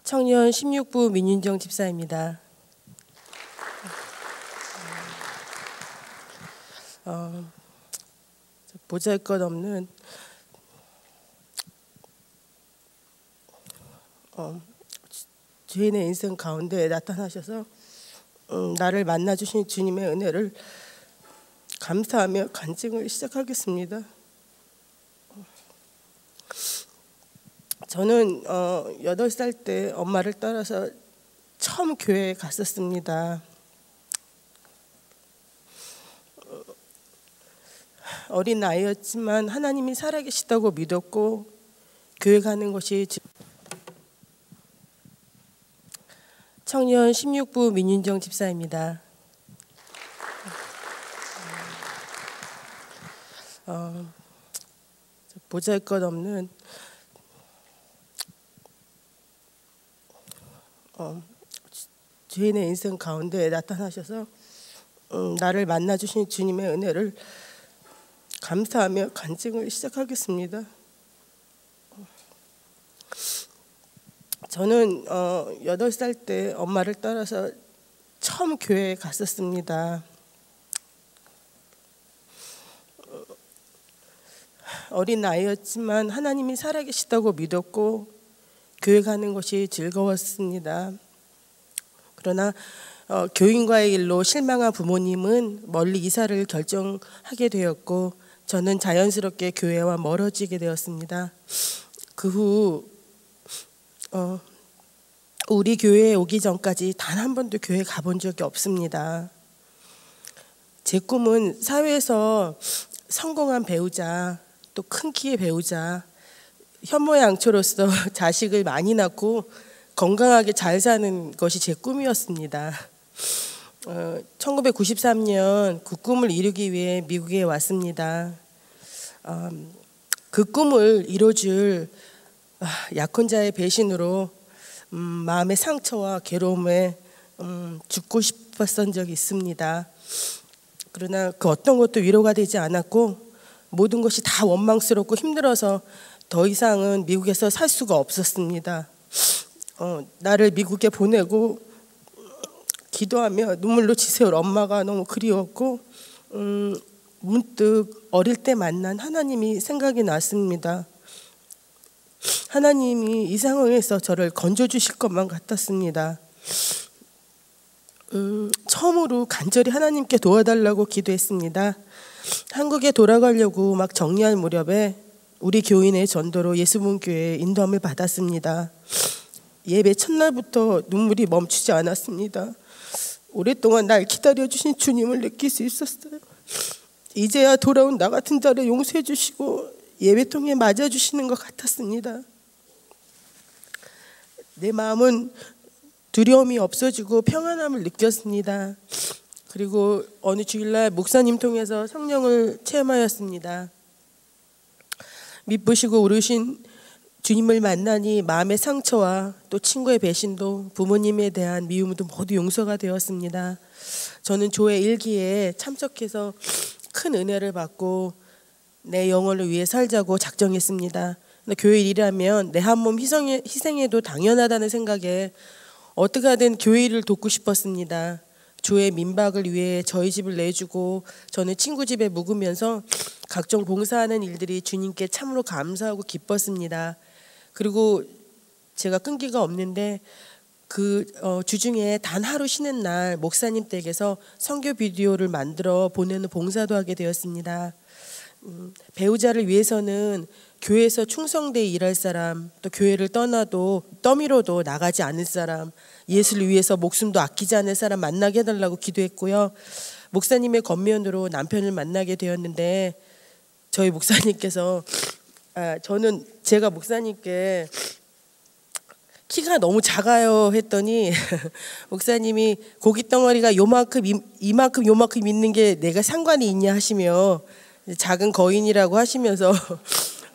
청년 16부 민윤정 집사입니다. 보잘것없는 죄인의 인생 가운데 나타나셔서 나를 만나주신 주님의 은혜를 감사하며 간증을 시작하겠습니다. 저는 8살 때 엄마를 따라서 처음 교회에 갔었습니다. 어린 나이였지만 하나님이 살아계시다고 믿었고 교회 가는 것이 청년 16부 민윤정 집사입니다. 보잘것없는 죄인의 인생 가운데 나타나셔서 나를 만나주신 주님의 은혜를 감사하며 간증을 시작하겠습니다. 저는 8살 때 엄마를 따라서 처음 교회에 갔었습니다. 어린 나이였지만 하나님이 살아계시다고 믿었고 교회 가는 것이 즐거웠습니다. 그러나 교인과의 일로 실망한 부모님은 멀리 이사를 결정하게 되었고 저는 자연스럽게 교회와 멀어지게 되었습니다. 그 후 우리 교회에 오기 전까지 단 한 번도 교회 가본 적이 없습니다. 제 꿈은 사회에서 성공한 배우자, 또 큰 키의 배우자, 현모양처로서 자식을 많이 낳고 건강하게 잘 사는 것이 제 꿈이었습니다. 1993년 그 꿈을 이루기 위해 미국에 왔습니다. 그 꿈을 이뤄줄 약혼자의 배신으로 마음의 상처와 괴로움에 죽고 싶었던 적이 있습니다. 그러나 그 어떤 것도 위로가 되지 않았고 모든 것이 다 원망스럽고 힘들어서 더 이상은 미국에서 살 수가 없었습니다. 나를 미국에 보내고 기도하며 눈물로 지새울 엄마가 너무 그리웠고 문득 어릴 때 만난 하나님이 생각이 났습니다. 하나님이 이 상황에서 저를 건져주실 것만 같았습니다. 처음으로 간절히 하나님께 도와달라고 기도했습니다. 한국에 돌아가려고 막 정리할 무렵에 우리 교인의 전도로 예수문교회에 인도함을 받았습니다. 예배 첫날부터 눈물이 멈추지 않았습니다. 오랫동안 날 기다려주신 주님을 느낄 수 있었어요. 이제야 돌아온 나 같은 자를 용서해 주시고 예배통에 맞아주시는 것 같았습니다. 내 마음은 두려움이 없어지고 평안함을 느꼈습니다. 그리고 어느 주일날 목사님 통해서 성령을 체험하였습니다. 미쁘시고 우르신 주님을 만나니 마음의 상처와 또 친구의 배신도 부모님에 대한 미움도 모두 용서가 되었습니다. 저는 조회 1기에 참석해서 큰 은혜를 받고 내 영혼을 위해 살자고 작정했습니다. 교회 일이라면 내 한 몸 희생해도 당연하다는 생각에 어떻게 하든 교회 일을 돕고 싶었습니다. 주의 민박을 위해 저희 집을 내주고 저는 친구 집에 묵으면서 각종 봉사하는 일들이 주님께 참으로 감사하고 기뻤습니다. 그리고 제가 끈기가 없는데 그 주중에 단 하루 쉬는 날 목사님 댁에서 선교 비디오를 만들어 보내는 봉사도 하게 되었습니다. 배우자를 위해서는 교회에서 충성되어 일할 사람, 또 교회를 떠나도 떠미로도 나가지 않을 사람, 예수를 위해서 목숨도 아끼지 않을 사람 만나게 해달라고 기도했고요. 목사님의 권면으로 남편을 만나게 되었는데 저희 목사님께서 저는 제가 목사님께 키가 너무 작아요 했더니 목사님이 고기 덩어리가 이만큼 있는 게 내가 상관이 있냐 하시며 작은 거인이라고 하시면서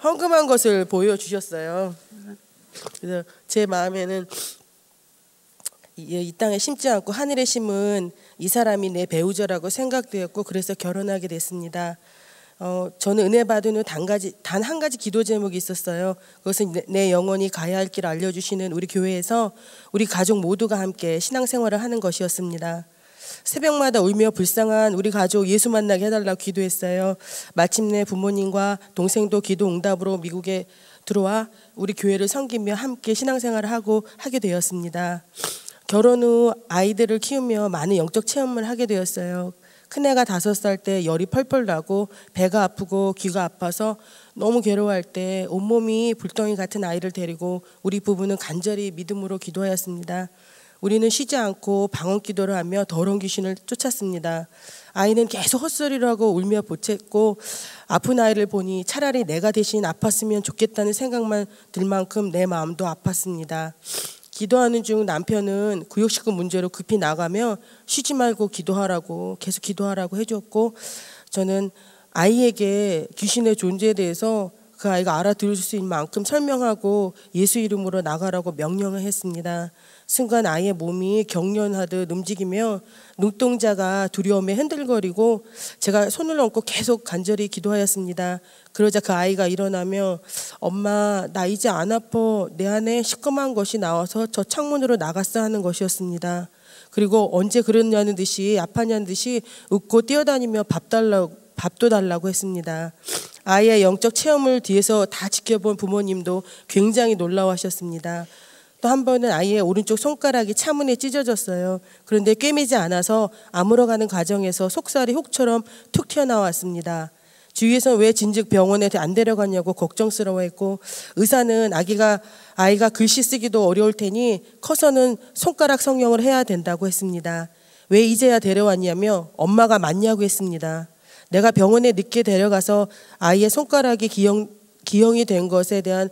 헝금한 것을 보여주셨어요. 그래서 제 마음에는 이 땅에 심지 않고 하늘에 심은 이 사람이 내 배우자라고 생각되었고 그래서 결혼하게 됐습니다. 저는 은혜 받은 후 단 한 가지 기도 제목이 있었어요. 그것은 내 영혼이 가야 할 길을 알려주시는 우리 교회에서 우리 가족 모두가 함께 신앙생활을 하는 것이었습니다. 새벽마다 울며 불쌍한 우리 가족 예수 만나게 해달라고 기도했어요. 마침내 부모님과 동생도 기도 응답으로 미국에 들어와 우리 교회를 섬기며 함께 신앙생활을 하게 되었습니다. 결혼 후 아이들을 키우며 많은 영적 체험을 하게 되었어요. 큰애가 5살 때 열이 펄펄 나고 배가 아프고 귀가 아파서 너무 괴로워할 때 온몸이 불덩이 같은 아이를 데리고 우리 부부는 간절히 믿음으로 기도하였습니다. 우리는 쉬지 않고 방언 기도를 하며 더러운 귀신을 쫓았습니다. 아이는 계속 헛소리를 하고 울며 보챘고 아픈 아이를 보니 차라리 내가 대신 아팠으면 좋겠다는 생각만 들 만큼 내 마음도 아팠습니다. 기도하는 중 남편은 구역식구 문제로 급히 나가며 쉬지 말고 기도하라고 계속 기도하라고 해줬고 저는 아이에게 귀신의 존재에 대해서 그 아이가 알아들을 수 있는 만큼 설명하고 예수 이름으로 나가라고 명령을 했습니다. 순간 아이의 몸이 경련하듯 움직이며 눈동자가 두려움에 흔들거리고 제가 손을 얹고 계속 간절히 기도하였습니다. 그러자 그 아이가 일어나며 엄마 나 이제 안 아파 내 안에 시커먼 것이 나와서 저 창문으로 나갔어 하는 것이었습니다. 그리고 언제 그랬냐는 듯이 아파냐는 듯이 웃고 뛰어다니며 밥도 달라고 했습니다. 아이의 영적 체험을 뒤에서 다 지켜본 부모님도 굉장히 놀라워하셨습니다. 또 한 번은 아이의 오른쪽 손가락이 차문에 찢어졌어요. 그런데 꿰매지 않아서 아물어가는 과정에서 속살이 혹처럼 툭 튀어나왔습니다. 주위에서 왜 진즉 병원에 안 데려갔냐고 걱정스러워했고 의사는 아이가 글씨 쓰기도 어려울 테니 커서는 손가락 성형을 해야 된다고 했습니다. 왜 이제야 데려왔냐며 엄마가 맞냐고 했습니다. 내가 병원에 늦게 데려가서 아이의 손가락이 기형이 된 것에 대한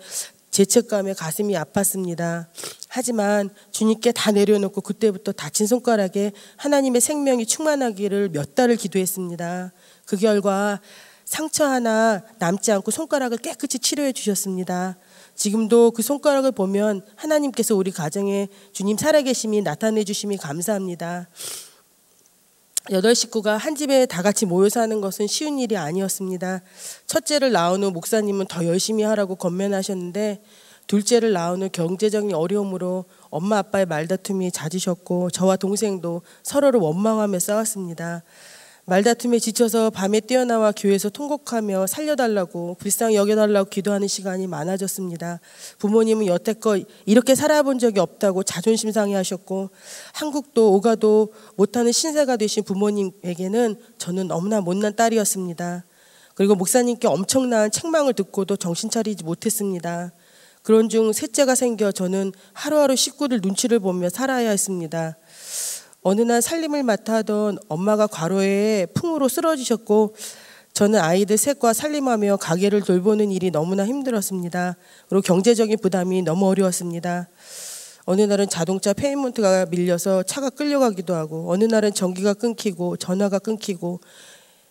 죄책감에 가슴이 아팠습니다. 하지만 주님께 다 내려놓고 그때부터 다친 손가락에 하나님의 생명이 충만하기를 몇 달을 기도했습니다. 그 결과 상처 하나 남지 않고 손가락을 깨끗이 치료해 주셨습니다. 지금도 그 손가락을 보면 하나님께서 우리 가정에 주님 살아계심이 나타내 주심이 감사합니다. 8식구가 한 집에 다 같이 모여 사는 것은 쉬운 일이 아니었습니다. 첫째를 낳은 후 목사님은 더 열심히 하라고 권면하셨는데 둘째를 낳은 후 경제적인 어려움으로 엄마 아빠의 말다툼이 잦으셨고 저와 동생도 서로를 원망하며 싸웠습니다. 말다툼에 지쳐서 밤에 뛰어나와 교회에서 통곡하며 살려달라고 불쌍히 여겨달라고 기도하는 시간이 많아졌습니다. 부모님은 여태껏 이렇게 살아본 적이 없다고 자존심 상해하셨고 한국도 오가도 못하는 신세가 되신 부모님에게는 저는 너무나 못난 딸이었습니다. 그리고 목사님께 엄청난 책망을 듣고도 정신 차리지 못했습니다. 그런 중 셋째가 생겨 저는 하루하루 식구들 눈치를 보며 살아야 했습니다. 어느 날 살림을 맡아 하던 엄마가 과로에 풍으로 쓰러지셨고 저는 아이들 셋과 살림하며 가게를 돌보는 일이 너무나 힘들었습니다. 그리고 경제적인 부담이 너무 어려웠습니다. 어느 날은 자동차 페이먼트가 밀려서 차가 끌려가기도 하고 어느 날은 전기가 끊기고 전화가 끊기고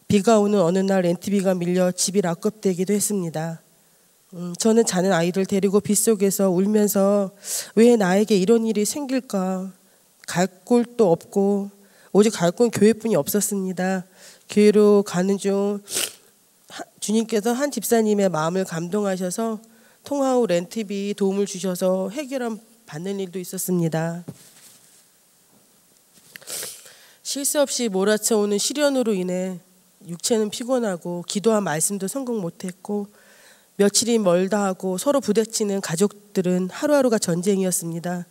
비가 오는 어느 날 렌트비가 밀려 집이 락업되기도 했습니다. 저는 자는 아이들 데리고 빗속에서 울면서 왜 나에게 이런 일이 생길까? 갈 곳도 없고 오직 갈 곳은 교회뿐이 없었습니다. 교회로 가는 중 주님께서 한 집사님의 마음을 감동하셔서 통화 후 렌트비 도움을 주셔서 해결함 받는 일도 있었습니다. 쉴 새 없이 몰아쳐오는 시련으로 인해 육체는 피곤하고 기도한 말씀도 성공 못했고 며칠이 멀다 하고 서로 부대찌는 가족들은 하루하루가 전쟁이었습니다.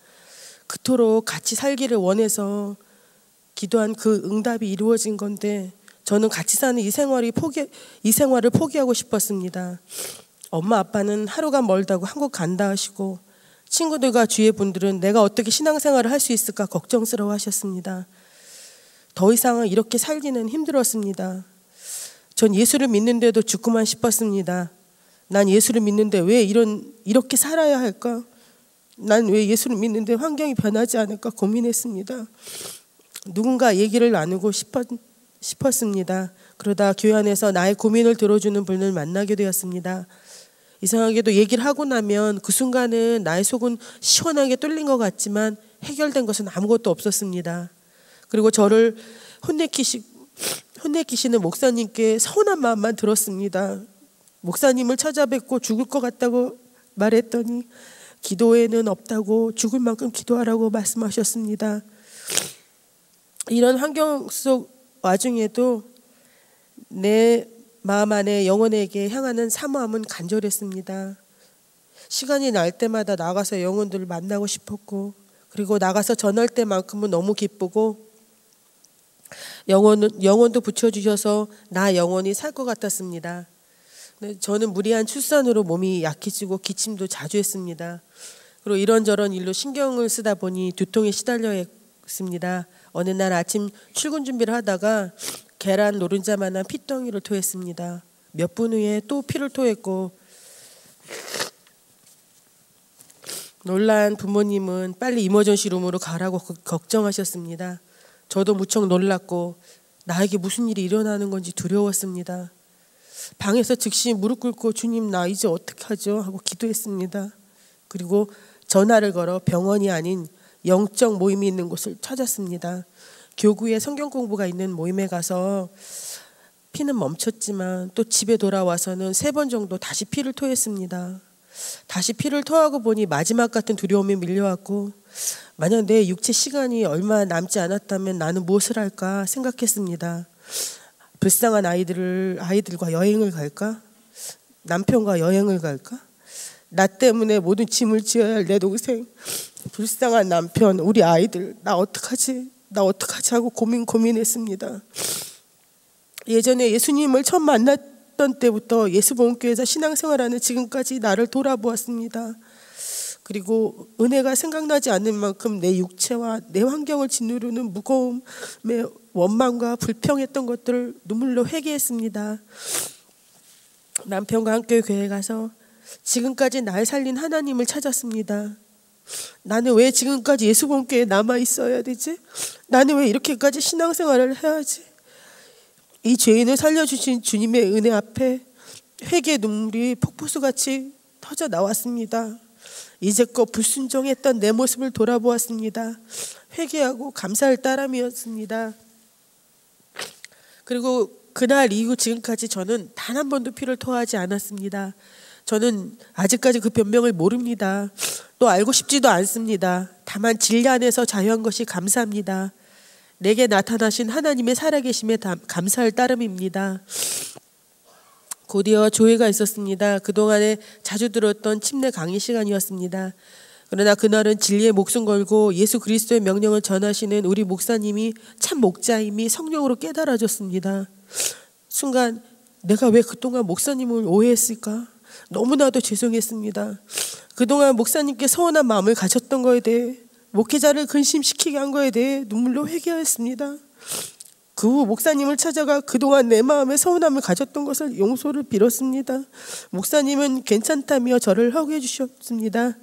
그토록 같이 살기를 원해서 기도한 그 응답이 이루어진 건데 저는 같이 사는 이 생활을 포기하고 싶었습니다. 엄마 아빠는 하루가 멀다고 한국 간다 하시고 친구들과 주위의 분들은 내가 어떻게 신앙생활을 할 수 있을까 걱정스러워 하셨습니다. 더 이상 이렇게 살기는 힘들었습니다. 전 예수를 믿는데도 죽고만 싶었습니다. 난 예수를 믿는데 왜 이렇게 살아야 할까? 난 왜 예수를 믿는데 환경이 변하지 않을까 고민했습니다. 누군가 얘기를 나누고 싶었습니다. 그러다 교회 안에서 나의 고민을 들어주는 분을 만나게 되었습니다. 이상하게도 얘기를 하고 나면 그 순간은 나의 속은 시원하게 뚫린 것 같지만 해결된 것은 아무것도 없었습니다. 그리고 저를 혼내키시는 목사님께 서운한 마음만 들었습니다. 목사님을 찾아뵙고 죽을 것 같다고 말했더니 기도에는 없다고 죽을 만큼 기도하라고 말씀하셨습니다. 이런 환경 속 와중에도 내 마음 안에 영혼에게 향하는 사모함은 간절했습니다. 시간이 날 때마다 나가서 영혼들을 만나고 싶었고, 그리고 나가서 전할 때만큼은 너무 기쁘고, 영혼도 붙여주셔서 나 영혼이 살 것 같았습니다. 저는 무리한 출산으로 몸이 약해지고 기침도 자주 했습니다. 그리고 이런저런 일로 신경을 쓰다 보니 두통에 시달려 했습니다. 어느 날 아침 출근 준비를 하다가 계란 노른자만한 피덩이를 토했습니다. 몇 분 후에 또 피를 토했고, 놀란 부모님은 빨리 이머전시 룸으로 가라고 걱정하셨습니다. 저도 무척 놀랐고 나에게 무슨 일이 일어나는 건지 두려웠습니다. 방에서 즉시 무릎 꿇고 주님 나 이제 어떻게 하죠? 하고 기도했습니다. 그리고 전화를 걸어 병원이 아닌 영적 모임이 있는 곳을 찾았습니다. 교구에 성경 공부가 있는 모임에 가서 피는 멈췄지만 또 집에 돌아와서는 3번 정도 다시 피를 토했습니다. 다시 피를 토하고 보니 마지막 같은 두려움이 밀려왔고, 만약 내 육체 시간이 얼마 남지 않았다면 나는 무엇을 할까 생각했습니다. 불쌍한 아이들과 여행을 갈까? 남편과 여행을 갈까? 나 때문에 모든 짐을 지어야 할 내 동생, 불쌍한 남편, 우리 아이들, 나 어떡하지 하고 고민했습니다. 예전에 예수님을 처음 만났던 때부터 예수복음교회에서 신앙생활하는 지금까지 나를 돌아보았습니다. 그리고 은혜가 생각나지 않는 만큼 내 육체와 내 환경을 짓누르는 무거움의 원망과 불평했던 것들을 눈물로 회개했습니다. 남편과 함께 교회에 가서 지금까지 날 살린 하나님을 찾았습니다. 나는 왜 지금까지 예수복음교회에 남아 있어야 되지? 나는 왜 이렇게까지 신앙생활을 해야지? 이 죄인을 살려주신 주님의 은혜 앞에 회개의 눈물이 폭포수같이 터져 나왔습니다. 이제껏 불순종했던 내 모습을 돌아보았습니다. 회개하고 감사할 따름이었습니다. 그리고 그날 이후 지금까지 저는 단 한 번도 피를 토하지 않았습니다. 저는 아직까지 그 변명을 모릅니다. 또 알고 싶지도 않습니다. 다만 진리 안에서 자유한 것이 감사합니다. 내게 나타나신 하나님의 살아계심에 감사할 따름입니다. 곧이어 조회가 있었습니다. 그동안에 자주 들었던 침례 강의 시간이었습니다. 그러나 그날은 진리에 목숨 걸고 예수 그리스도의 명령을 전하시는 우리 목사님이 참 목자임이 성령으로 깨달아졌습니다. 순간 내가 왜 그동안 목사님을 오해했을까? 너무나도 죄송했습니다. 그동안 목사님께 서운한 마음을 가졌던 거에 대해, 목회자를 근심시키게 한 거에 대해 눈물로 회개하였습니다. 그 후 목사님을 찾아가 그동안 내 마음에 서운함을 가졌던 것을 용서를 빌었습니다. 목사님은 괜찮다며 저를 허구해 주셨습니다.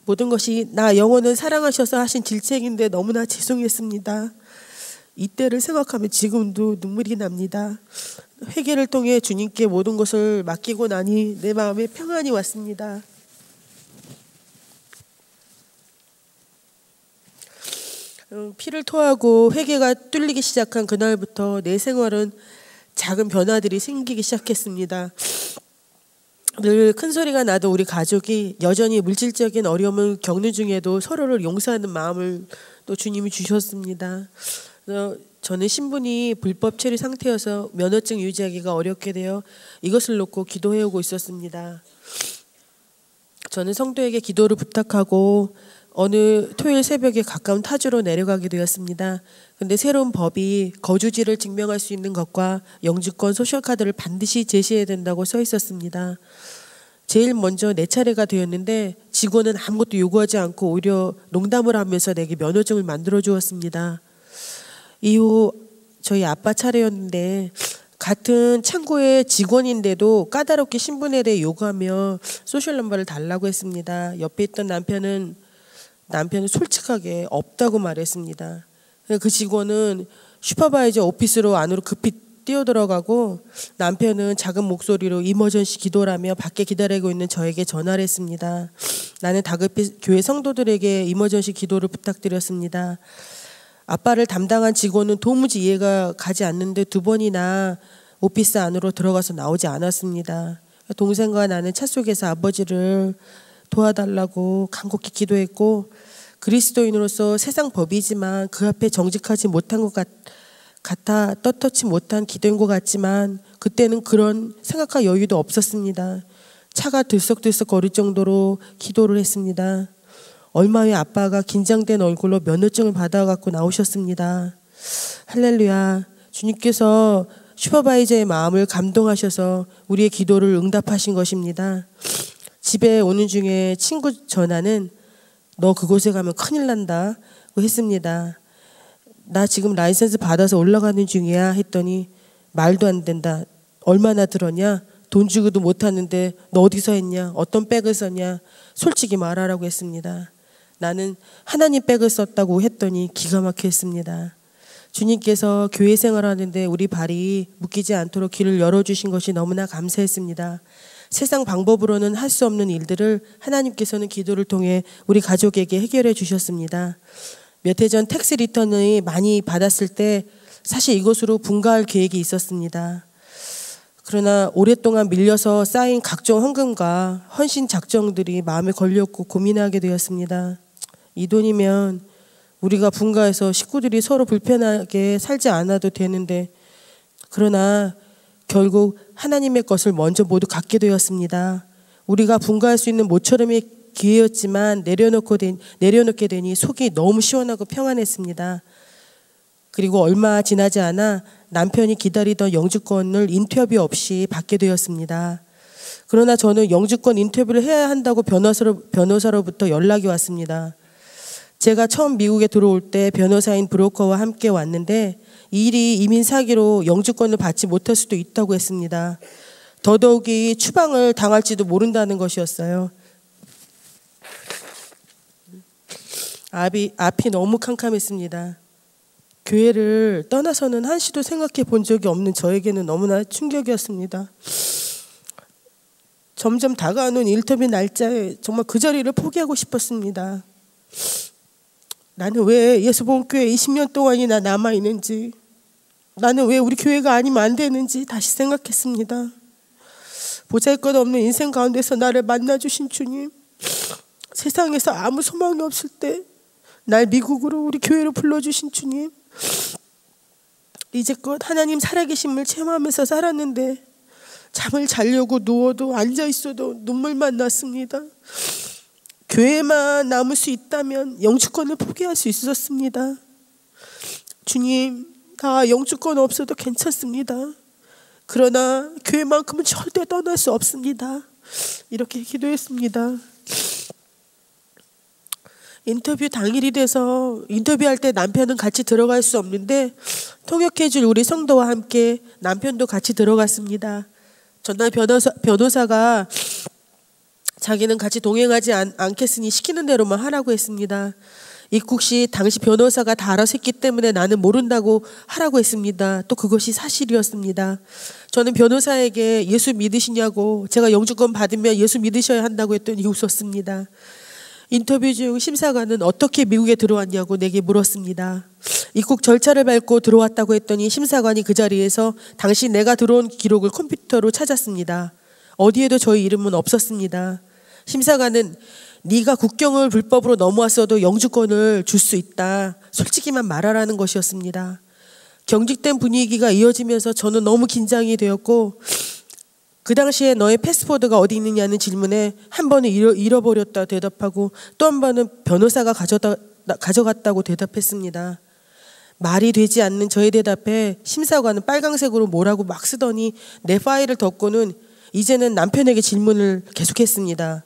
모든 것이 나 영혼을 사랑하셔서 하신 질책인데 너무나 죄송했습니다. 이때를 생각하면 지금도 눈물이 납니다. 회개를 통해 주님께 모든 것을 맡기고 나니 내 마음에 평안이 왔습니다. 피를 토하고 회개가 뚫리기 시작한 그날부터 내 생활은 작은 변화들이 생기기 시작했습니다. 늘 큰 소리가 나도 우리 가족이 여전히 물질적인 어려움을 겪는 중에도 서로를 용서하는 마음을 또 주님이 주셨습니다. 저는 신분이 불법 체류 상태여서 면허증 유지하기가 어렵게 되어 이것을 놓고 기도해오고 있었습니다. 저는 성도에게 기도를 부탁하고 어느 토요일 새벽에 가까운 타주로 내려가게 되었습니다. 근데 새로운 법이 거주지를 증명할 수 있는 것과 영주권 소셜카드를 반드시 제시해야 된다고 써 있었습니다. 제일 먼저 내 차례가 되었는데 직원은 아무것도 요구하지 않고 오히려 농담을 하면서 내게 면허증을 만들어 주었습니다. 이후 저희 아빠 차례였는데 같은 창고의 직원인데도 까다롭게 신분에 대해 요구하며 소셜 넘버를 달라고 했습니다. 옆에 있던 남편은 솔직하게 없다고 말했습니다. 그 직원은 슈퍼바이저 오피스로 안으로 급히 뛰어들어가고 남편은 작은 목소리로 이머전시 기도라며 밖에 기다리고 있는 저에게 전화를 했습니다. 나는 다급히 교회 성도들에게 이머전시 기도를 부탁드렸습니다. 아빠를 담당한 직원은 도무지 이해가 가지 않는데 2번이나 오피스 안으로 들어가서 나오지 않았습니다. 동생과 나는 차 속에서 아버지를 도와달라고 간곡히 기도했고, 그리스도인으로서 세상 법이지만 그 앞에 정직하지 못한 것 같아 떳떳지 못한 기도인 것 같지만 그때는 그런 생각할 여유도 없었습니다. 차가 들썩들썩 거릴 정도로 기도를 했습니다. 얼마 후에 아빠가 긴장된 얼굴로 면허증을 받아갖고 나오셨습니다. 할렐루야. 주님께서 슈퍼바이저의 마음을 감동하셔서 우리의 기도를 응답하신 것입니다. 집에 오는 중에 친구 전화는 너 그곳에 가면 큰일 난다고 했습니다. 나 지금 라이센스 받아서 올라가는 중이야 했더니 말도 안 된다. 얼마나 들었냐? 돈 주고도 못하는데 너 어디서 했냐? 어떤 백을 썼냐? 솔직히 말하라고 했습니다. 나는 하나님 백을 썼다고 했더니 기가 막혀 했습니다. 주님께서 교회 생활하는데 우리 발이 묶이지 않도록 길을 열어주신 것이 너무나 감사했습니다. 세상 방법으로는 할 수 없는 일들을 하나님께서는 기도를 통해 우리 가족에게 해결해 주셨습니다. 몇 해 전 텍스 리턴을 많이 받았을 때 사실 이것으로 분가할 계획이 있었습니다. 그러나 오랫동안 밀려서 쌓인 각종 헌금과 헌신 작정들이 마음에 걸렸고 고민하게 되었습니다. 이 돈이면 우리가 분가해서 식구들이 서로 불편하게 살지 않아도 되는데, 그러나 결국 하나님의 것을 먼저 모두 갖게 되었습니다. 우리가 분가할 수 있는 모처럼의 기회였지만 내려놓게 되니 속이 너무 시원하고 평안했습니다. 그리고 얼마 지나지 않아 남편이 기다리던 영주권을 인터뷰 없이 받게 되었습니다. 그러나 저는 영주권 인터뷰를 해야 한다고 변호사로부터 연락이 왔습니다. 제가 처음 미국에 들어올 때 변호사인 브로커와 함께 왔는데 이 일이 이민 사기로 영주권을 받지 못할 수도 있다고 했습니다. 더더욱이 추방을 당할지도 모른다는 것이었어요. 앞이 너무 캄캄했습니다. 교회를 떠나서는 한시도 생각해 본 적이 없는 저에게는 너무나 충격이었습니다. 점점 다가오는 인터뷰 날짜에 정말 그 자리를 포기하고 싶었습니다. 나는 왜 예수봉교회 20년 동안이나 남아있는지, 나는 왜 우리 교회가 아니면 안 되는지 다시 생각했습니다. 보잘것없는 인생 가운데서 나를 만나주신 주님, 세상에서 아무 소망이 없을 때 날 미국으로 우리 교회로 불러주신 주님, 이제껏 하나님 살아계심을 체험하면서 살았는데 잠을 자려고 누워도 앉아있어도 눈물만 났습니다. 교회만 남을 수 있다면 영주권을 포기할 수 있었습니다. 주님, 다 영주권 없어도 괜찮습니다. 그러나 교회만큼은 절대 떠날 수 없습니다. 이렇게 기도했습니다. 인터뷰 당일이 돼서 인터뷰할 때 남편은 같이 들어갈 수 없는데 통역해줄 우리 성도와 함께 남편도 같이 들어갔습니다. 전날 변호사가 자기는 같이 동행하지 않겠으니 시키는 대로만 하라고 했습니다. 입국 시 당시 변호사가 다 알아서 했기 때문에 나는 모른다고 하라고 했습니다. 또 그것이 사실이었습니다. 저는 변호사에게 예수 믿으시냐고, 제가 영주권 받으면 예수 믿으셔야 한다고 했더니 웃었습니다. 인터뷰 중 심사관은 어떻게 미국에 들어왔냐고 내게 물었습니다. 입국 절차를 밟고 들어왔다고 했더니 심사관이 그 자리에서 당시 내가 들어온 기록을 컴퓨터로 찾았습니다. 어디에도 저희 이름은 없었습니다. 심사관은 네가 국경을 불법으로 넘어왔어도 영주권을 줄 수 있다, 솔직히만 말하라는 것이었습니다. 경직된 분위기가 이어지면서 저는 너무 긴장이 되었고, 그 당시에 너의 패스포드가 어디 있느냐는 질문에 한 번은 잃어버렸다 대답하고 또 한 번은 변호사가 가져갔다고 대답했습니다. 말이 되지 않는 저의 대답에 심사관은 빨강색으로 뭐라고 막 쓰더니 내 파일을 덮고는 이제는 남편에게 질문을 계속했습니다.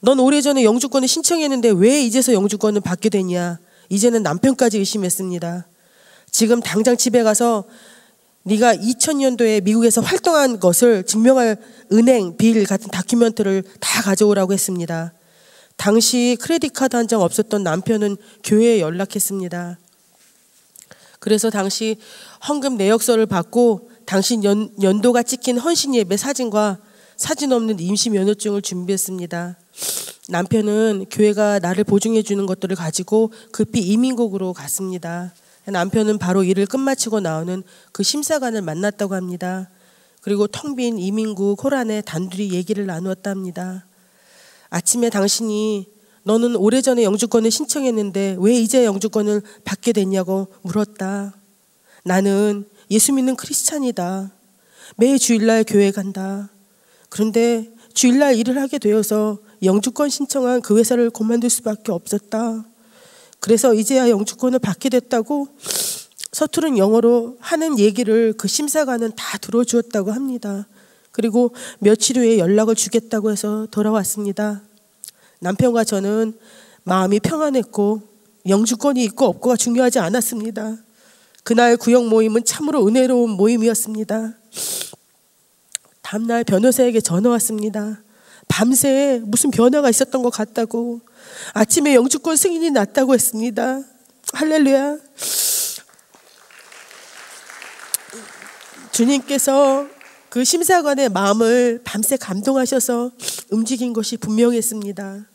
넌 오래전에 영주권을 신청했는데 왜 이제서 영주권을 받게 됐냐? 이제는 남편까지 의심했습니다. 지금 당장 집에 가서 네가 2000년도에 미국에서 활동한 것을 증명할 은행, 빌 같은 다큐멘터를 다 가져오라고 했습니다. 당시 크레딧 카드 한 장 없었던 남편은 교회에 연락했습니다. 그래서 당시 헌금 내역서를 받고 당신 연도가 찍힌 헌신 예배 사진과 사진 없는 임시 면허증을 준비했습니다. 남편은 교회가 나를 보증해 주는 것들을 가지고 급히 이민국으로 갔습니다. 남편은 바로 일을 끝마치고 나오는 그 심사관을 만났다고 합니다. 그리고 텅 빈 이민국 홀 안에 단둘이 얘기를 나누었다 합니다. 아침에 당신이 너는 오래전에 영주권을 신청했는데 왜 이제 영주권을 받게 됐냐고 물었다. 나는 예수 믿는 크리스찬이다. 매 주일날 교회 간다. 그런데 주일날 일을 하게 되어서 영주권 신청한 그 회사를 그만둘 수밖에 없었다. 그래서 이제야 영주권을 받게 됐다고 서투른 영어로 하는 얘기를 그 심사관은 다 들어주었다고 합니다. 그리고 며칠 후에 연락을 주겠다고 해서 돌아왔습니다. 남편과 저는 마음이 평안했고 영주권이 있고 없고가 중요하지 않았습니다. 그날 구역 모임은 참으로 은혜로운 모임이었습니다. 다음날 변호사에게 전화 왔습니다. 밤새 무슨 변화가 있었던 것 같다고, 아침에 영주권 승인이 났다고 했습니다. 할렐루야. 주님께서 그 심사관의 마음을 밤새 감동하셔서 움직인 것이 분명했습니다.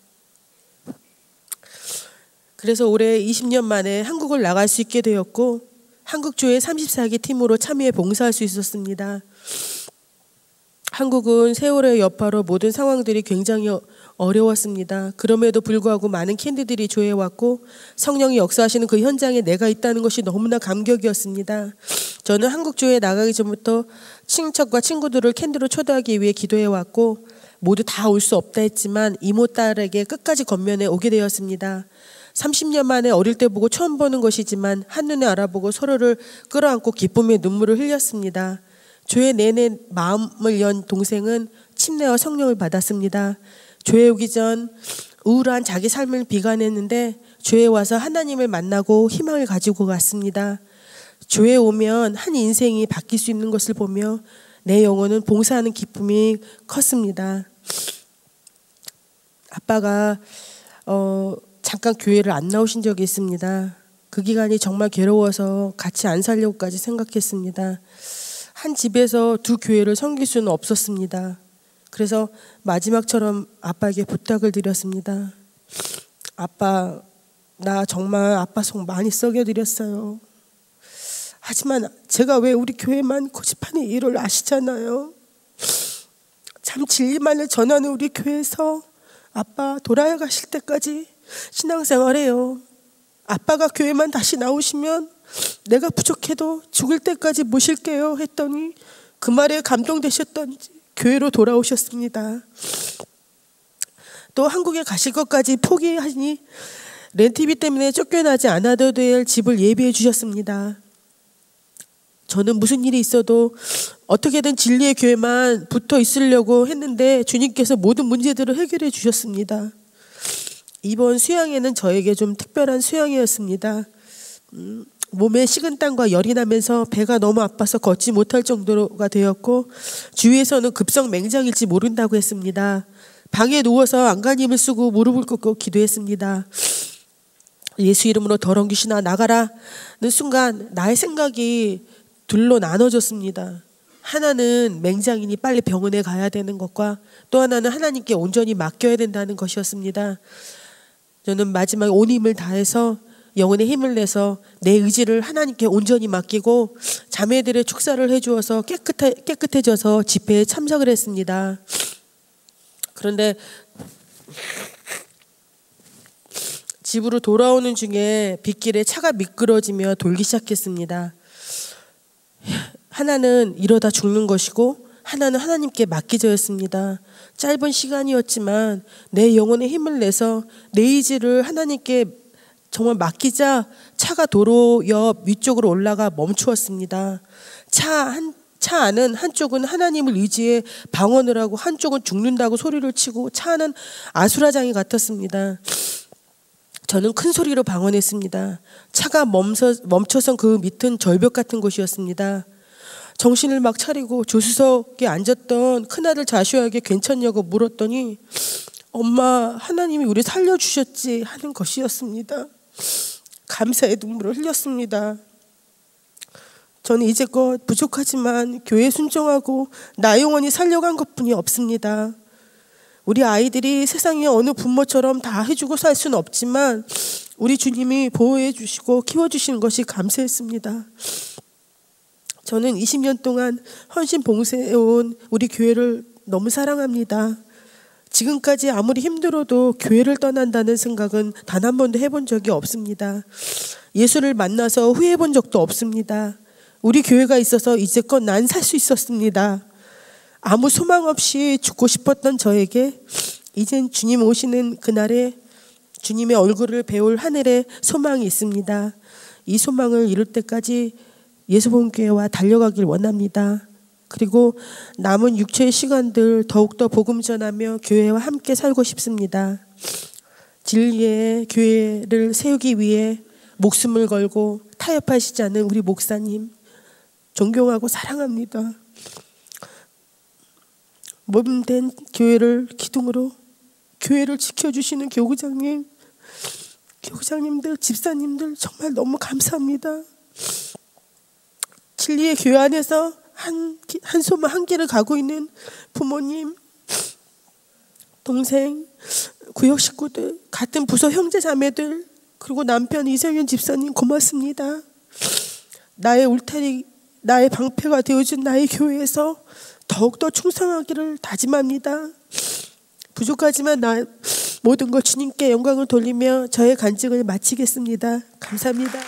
그래서 올해 20년 만에 한국을 나갈 수 있게 되었고 한국교회 34기 팀으로 참여해 봉사할 수 있었습니다. 한국은 세월의 여파로 모든 상황들이 굉장히 어려웠습니다. 그럼에도 불구하고 많은 캔디들이 조회해왔고 성령이 역사하시는 그 현장에 내가 있다는 것이 너무나 감격이었습니다. 저는 한국교회에 나가기 전부터 친척과 친구들을 캔디로 초대하기 위해 기도해왔고 모두 다 올 수 없다 했지만 이모 딸에게 끝까지 겉면에 오게 되었습니다. 30년 만에 어릴 때 보고 처음 보는 것이지만 한눈에 알아보고 서로를 끌어안고 기쁨의 눈물을 흘렸습니다. 교회 내내 마음을 연 동생은 침례와 성령을 받았습니다. 교회 오기 전 우울한 자기 삶을 비관했는데 교회에 와서 하나님을 만나고 희망을 가지고 갔습니다. 교회에 오면 한 인생이 바뀔 수 있는 것을 보며 내 영혼은 봉사하는 기쁨이 컸습니다. 아빠가 잠깐 교회를 안 나오신 적이 있습니다. 그 기간이 정말 괴로워서 같이 안 살려고까지 생각했습니다. 한 집에서 두 교회를 섬길 수는 없었습니다. 그래서 마지막처럼 아빠에게 부탁을 드렸습니다. 아빠, 나 정말 아빠 속 많이 썩여드렸어요. 하지만 제가 왜 우리 교회만 고집하는 이유를 아시잖아요. 참 진리만을 전하는 우리 교회에서 아빠 돌아가실 때까지 신앙생활해요. 아빠가 교회만 다시 나오시면 내가 부족해도 죽을 때까지 모실게요 했더니 그 말에 감동되셨던지 교회로 돌아오셨습니다. 또 한국에 가실 것까지 포기하니 렌트비 때문에 쫓겨나지 않아도 될 집을 예비해 주셨습니다. 저는 무슨 일이 있어도 어떻게든 진리의 교회만 붙어 있으려고 했는데 주님께서 모든 문제들을 해결해 주셨습니다. 이번 수양회는 저에게 좀 특별한 수양회였습니다. 몸에 식은땀과 열이 나면서 배가 너무 아파서 걷지 못할 정도가 되었고 주위에서는 급성 맹장일지 모른다고 했습니다. 방에 누워서 안간힘을 쓰고 무릎을 꿇고 기도했습니다. 예수 이름으로 더러운 귀신아 나가라는 순간 나의 생각이 둘로 나눠졌습니다. 하나는 맹장이니 빨리 병원에 가야 되는 것과 또 하나는 하나님께 온전히 맡겨야 된다는 것이었습니다. 저는 마지막에 온 힘을 다해서 영혼의 힘을 내서 내 의지를 하나님께 온전히 맡기고 자매들의 축사를 해주어서 깨끗해져서 집회에 참석을 했습니다. 그런데 집으로 돌아오는 중에 빗길에 차가 미끄러지며 돌기 시작했습니다. 하나는 이러다 죽는 것이고 하나는 하나님께 맡기자였습니다. 짧은 시간이었지만 내 영혼의 힘을 내서 내 의지를 하나님께 정말 맡기자 차가 도로 옆 위쪽으로 올라가 멈추었습니다. 차 안은 한쪽은 하나님을 의지해 방언을 하고 한쪽은 죽는다고 소리를 치고 차 안은 아수라장이 같았습니다. 저는 큰 소리로 방언했습니다. 차가 멈춰선 그 밑은 절벽 같은 곳이었습니다. 정신을 막 차리고 조수석에 앉았던 큰아들 자슈아에게 괜찮냐고 물었더니 엄마 하나님이 우리 살려주셨지 하는 것이었습니다. 감사의 눈물을 흘렸습니다. 저는 이제껏 부족하지만 교회에 순종하고 나 영혼이 살려간 것뿐이 없습니다. 우리 아이들이 세상에 어느 부모처럼 다 해주고 살 수는 없지만 우리 주님이 보호해 주시고 키워주시는 것이 감사했습니다. 저는 20년 동안 헌신 봉사해온 우리 교회를 너무 사랑합니다. 지금까지 아무리 힘들어도 교회를 떠난다는 생각은 단 한 번도 해본 적이 없습니다. 예수를 만나서 후회해본 적도 없습니다. 우리 교회가 있어서 이제껏 난 살 수 있었습니다. 아무 소망 없이 죽고 싶었던 저에게 이젠 주님 오시는 그날에 주님의 얼굴을 배울 하늘에 소망이 있습니다. 이 소망을 이룰 때까지 예수봉교회와 달려가길 원합니다. 그리고 남은 육체의 시간들 더욱더 복음 전하며 교회와 함께 살고 싶습니다. 진리의 교회를 세우기 위해 목숨을 걸고 타협하시지 않은 우리 목사님 존경하고 사랑합니다. 몸된 교회를 기둥으로 교회를 지켜주시는 교구장님들, 집사님들 정말 너무 감사합니다. 진리의 교회 안에서 한 소만 한 길을 가고 있는 부모님, 동생, 구역 식구들, 같은 부서 형제 자매들, 그리고 남편 이성윤 집사님 고맙습니다. 나의 울타리, 나의 방패가 되어준 나의 교회에서 더욱더 충성하기를 다짐합니다. 부족하지만 모든 것 주님께 영광을 돌리며 저의 간증을 마치겠습니다. 감사합니다.